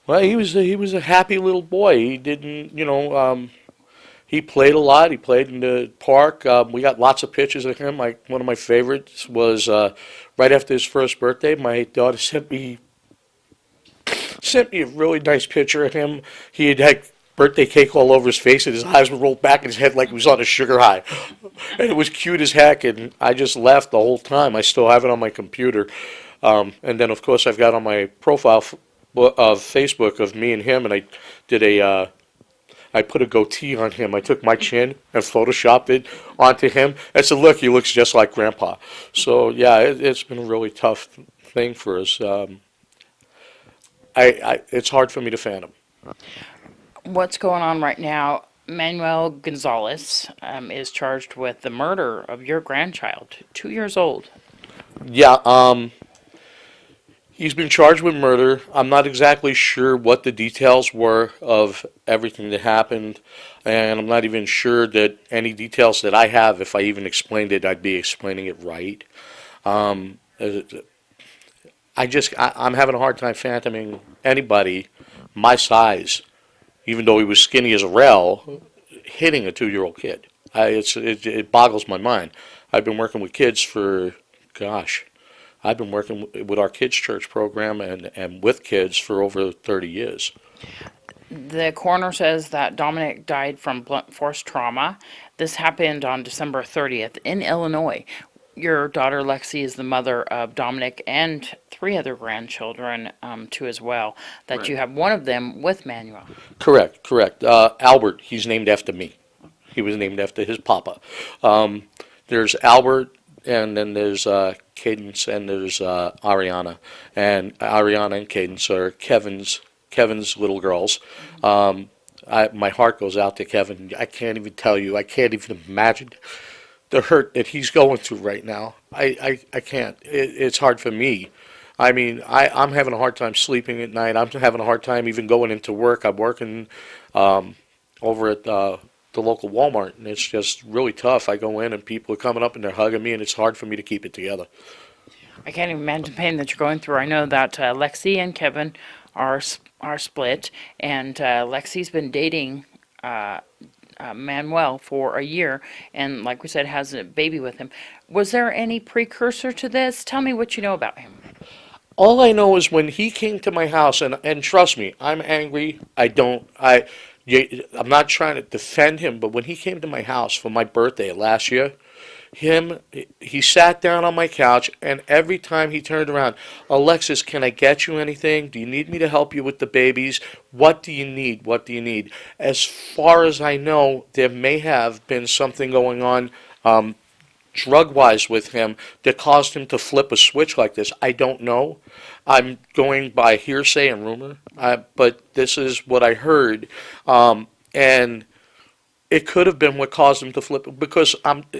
Well, he was a happy little boy. He didn't, he played a lot. He played in the park. We got lots of pictures of him. Like one of my favorites was right after his first birthday. My daughter sent me a really nice picture of him. He had birthday cake all over his face, and his eyes were rolled back in his head like he was on a sugar high. And it was cute as heck. And I just laughed the whole time. I still have it on my computer. And then, of course, I've got on my profile of Facebook of me and him, and did a I put a goatee on him. I took my chin and photoshopped it onto him. I said, "Look, he looks just like Grandpa." So yeah, it's been a really tough thing for us. It's hard for me to fathom. What's going on right now? Manuel Gonzalez is charged with the murder of your grandchild, 2 years old. Yeah, he's been charged with murder. I'm not exactly sure what the details were of everything that happened, and I'm not even sure that any details that I have, if I even explained it, I'd be explaining it right. Um, uh, I'm having a hard time fathoming anybody my size, even though he was skinny as a rail, hitting a 2-year-old kid. It boggles my mind. I've been working with kids for, gosh, I've been working with our kids' church program and with kids for over 30 years. The coroner says that Dominic died from blunt force trauma. This happened on December 30th in Illinois. Your daughter Lexi is the mother of Dominic and three other grandchildren, too, as well. That Right. you have one of them with Manuel. Correct, correct. Albert, he's named after me. He was named after his papa. Um, there's Albert, and then there's Cadence, and there's Ariana. And Ariana and Cadence are Kevin's little girls. My heart goes out to Kevin. I can't even tell you. I can't even imagine the hurt that he's going through right now. I can't. It's hard for me. I mean, I'm having a hard time sleeping at night. I'm having a hard time even going into work. I'm working um, over at the local Walmart, and it's just really tough. I go in, and people are coming up and they're hugging me, and it's hard for me to keep it together. I can't even imagine the pain that you're going through. I know that Lexi and Kevin are split, and Lexi's been dating Manuel for a year, and like we said, has a baby with him. Was there any precursor to this? Tell me what you know about him. All I know is when he came to my house, and trust me, I'm angry. I'm not trying to defend him, but when he came to my house for my birthday last year, him, he sat down on my couch, and every time he turned around, Alexis, can I get you anything? Do you need me to help you with the babies? What do you need? What do you need? As far as I know, there may have been something going on drug wise with him that caused him to flip a switch like this. I don't know. I'm going by hearsay and rumor, but this is what I heard. And it could have been what caused him to flip because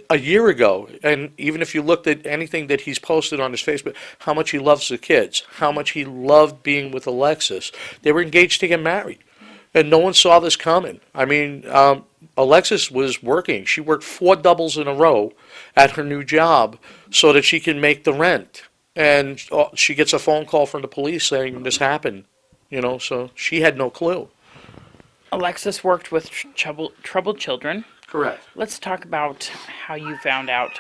a year ago, and even if you looked at anything that he's posted on his Facebook, how much he loves the kids, how much he loved being with Alexis. They were engaged to get married, and no one saw this coming. I mean, Alexis was working. She worked 4 doubles in a row at her new job so that she can make the rent. And she gets a phone call from the police saying this happened, so she had no clue. Alexis worked with troubled children. Correct. Let's talk about how you found out.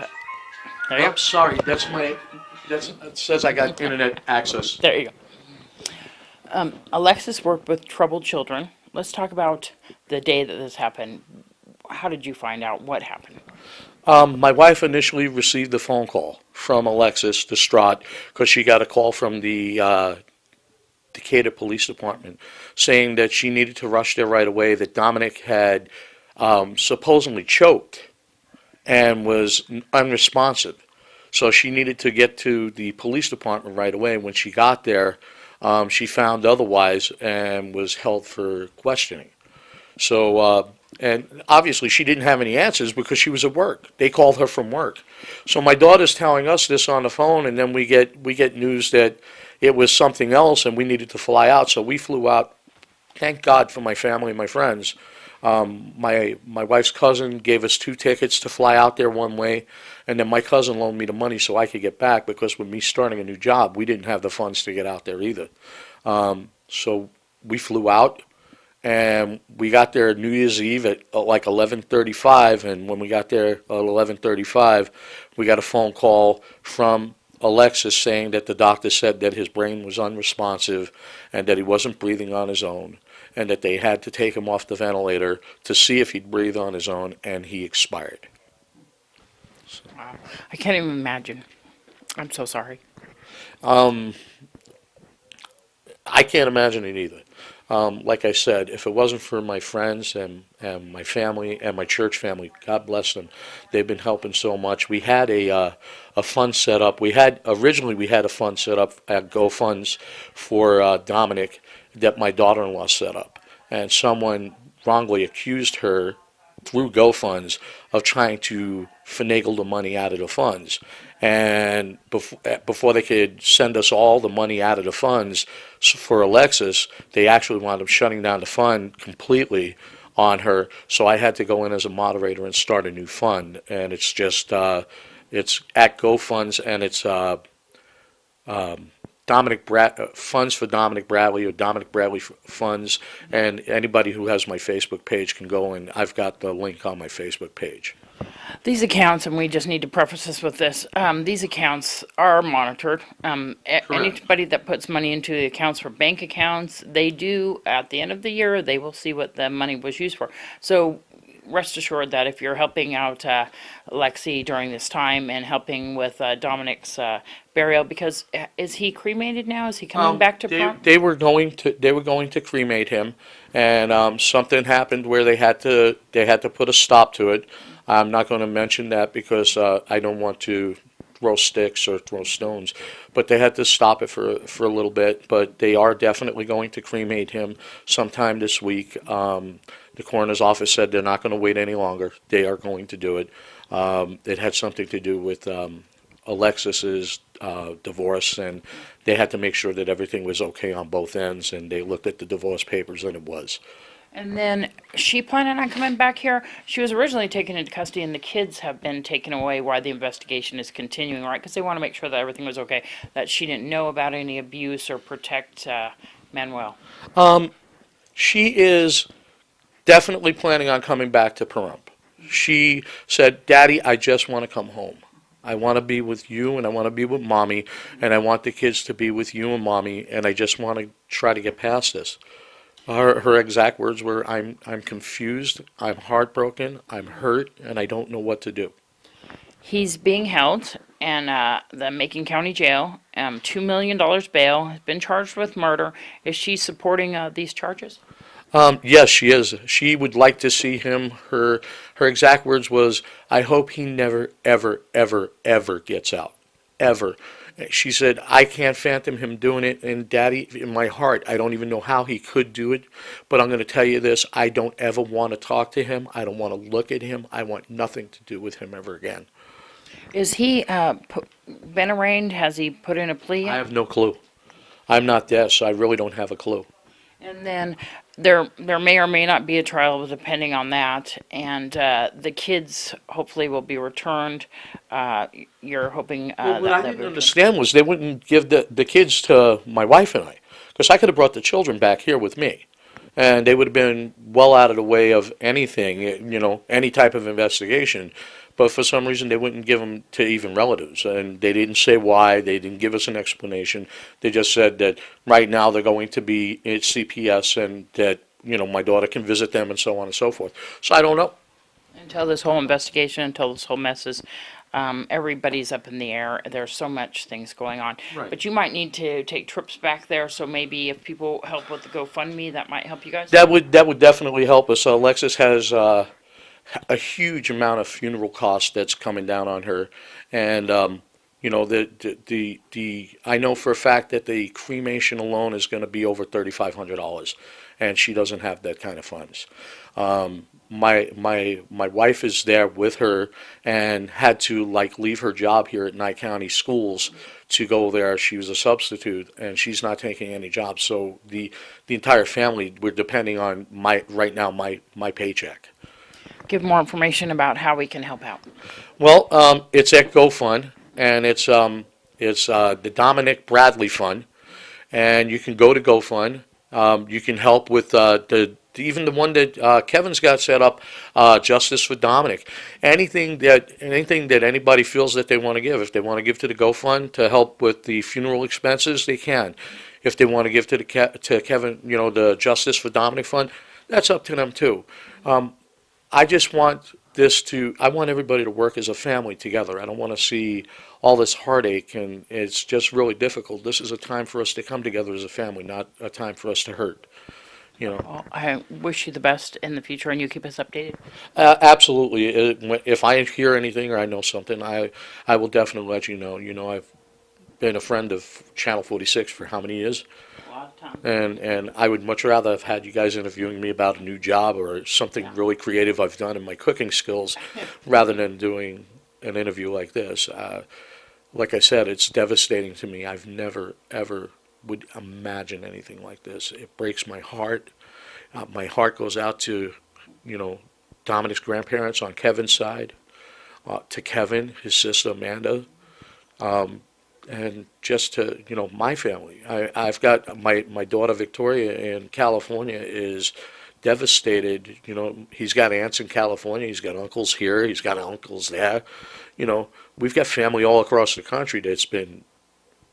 There you Oh, go. sorry. It says I got internet access. There you go. Alexis worked with troubled children. Let's talk about the day that this happened. How did you find out what happened? My wife initially received a phone call from Alexis, distraught, because she got a call from the Decatur Police Department saying that she needed to rush there right away, that Dominic had supposedly choked and was unresponsive. So she needed to get to the police department right away. When she got there, she found otherwise and was held for questioning. So, and obviously she didn't have any answers because she was at work. They called her from work. So my daughter's telling us this on the phone, and then we get news that it was something else, and we needed to fly out. So we flew out. Thank God for my family and my friends. My wife's cousin gave us 2 tickets to fly out there one way, and then my cousin loaned me the money so I could get back because with me starting a new job, we didn't have the funds to get out there either. So we flew out, and we got there New Year's Eve at like 11:35, and when we got there at 11:35, we got a phone call from Alexis saying that the doctor said that his brain was unresponsive and that he wasn't breathing on his own, and that they had to take him off the ventilator to see if he'd breathe on his own, and he expired. Wow. I can't even imagine. I'm so sorry. Um, I can't imagine it either. Like I said, if it wasn't for my friends and my family and my church family, God bless them, they've been helping so much. We had a fund set up. Originally we had a fund set up at GoFunds for Dominic that my daughter-in-law set up, and someone wrongly accused her through GoFunds of trying to finagle the money out of the funds. And before they could send us all the money out of the funds for Alexis, they actually wound up shutting down the fund completely on her. So I had to go in as a moderator and start a new fund. And it's just, it's at GoFunds, and it's Funds for Dominic Bradley, or Dominic Bradley Funds. And anybody who has my Facebook page can go, and I've got the link on my Facebook page. These accounts, and we just need to preface this with this, these accounts are monitored. Anybody that puts money into the accounts for bank accounts, they do, at the end of the year, they will see what the money was used for. So rest assured that if you're helping out Lexi during this time and helping with Dominic's burial, because is he cremated now? Is he coming back to prom? They were going to cremate him, and something happened where they had to put a stop to it. I'm not going to mention that because I don't want to throw sticks or throw stones, but they had to stop it for a little bit. But they are definitely going to cremate him sometime this week. The coroner's office said they're not going to wait any longer. They are going to do it. It had something to do with Alexis's divorce, and they had to make sure that everything was okay on both ends, and they looked at the divorce papers, and it was. And then she planning on coming back here. She was originally taken into custody, and the kids have been taken away while the investigation is continuing, right? Because they want to make sure that everything was okay, that she didn't know about any abuse or protect Manuel. She is definitely planning on coming back to Pahrump. She said, "Daddy, I just want to come home. I want to be with you, and I want to be with Mommy, and I want the kids to be with you and Mommy, and I just want to try to get past this." Her exact words were, I'm confused, I'm heartbroken, I'm hurt, and I don't know what to do." He's being held in the Macon County Jail, $2 million bail, has been charged with murder. Is she supporting these charges? Yes, she is. She would like to see him. Her exact words was, "I hope he never, ever, ever, ever gets out. Ever." She said, "I can't fathom him doing it, and Daddy, in my heart, I don't even know how he could do it, but I'm going to tell you this, I don't ever want to talk to him. I don't want to look at him. I want nothing to do with him ever again." Is he been arraigned? Has he put in a plea yet? I have no clue. I'm not there, so I really don't have a clue. And then there may or may not be a trial depending on that. And the kids hopefully will be returned. You're hoping What that I they'll didn't be understand was they wouldn't give the kids to my wife and I, because I could have brought the children back here with me, and they would have been well out of the way of anything, any type of investigation. But for some reason, they wouldn't give them to even relatives, and they didn't say why. They didn't give us an explanation. They just said that right now they're going to be at CPS, and that my daughter can visit them, and so on and so forth. So I don't know. until this whole investigation, until this whole mess is, everybody's up in the air. There's so much things going on. Right. But you might need to take trips back there, so maybe if people help with the GoFundMe, that might help you guys? That would definitely help us. Alexis has a huge amount of funeral costs that's coming down on her, and I know for a fact that the cremation alone is going to be over $3,500, and she doesn't have that kind of funds. My wife is there with her and had to leave her job here at Nye County Schools to go there. She was a substitute, and she's not taking any jobs. So the entire family, we're depending on my paycheck. Give more information about how we can help out. Well, it's at GoFund, and it's the Dominic Bradley Fund, and you can go to GoFund, You can help with even the one that Kevin's got set up, Justice for Dominic. Anything that anybody feels that they want to give. If they want to give to the GoFund to help with the funeral expenses, they can. If they want to give to to Kevin, the Justice for Dominic Fund, that's up to them too. I just want I want everybody to work as a family together. I don't want to see all this heartache, and it's just really difficult. This is a time for us to come together as a family, not a time for us to hurt. Well, I wish you the best in the future, and you keep us updated. Absolutely. If I hear anything or I know something, I will definitely let you know. I've been a friend of Channel 46 for how many years? A lot of time. And I would much rather have had you guys interviewing me about a new job or something really creative I've done in my cooking skills rather than doing an interview like this. Like I said, it's devastating to me. I've never, ever would imagine anything like this. It breaks my heart. My heart goes out to, you know, Dominic's grandparents on Kevin's side, to Kevin, his sister Amanda, and just to, my family. I've got my daughter Victoria in California is devastated. He's got aunts in California. He's got uncles here. He's got uncles there. We've got family all across the country that's been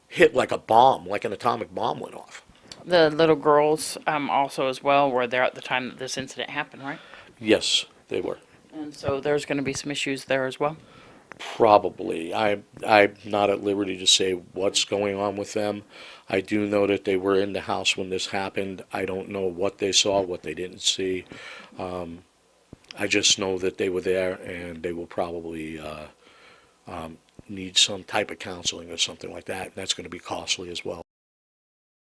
hit like a bomb, like an atomic bomb went off. The little girls also as well were there at the time that this incident happened, right? Yes, they were. And so there's going to be some issues there as well. Probably. I'm not at liberty to say what's going on with them. I do know that they were in the house when this happened. I don't know what they saw, what they didn't see. I just know that they were there and they will probably need some type of counseling or something like that. And that's going to be costly as well.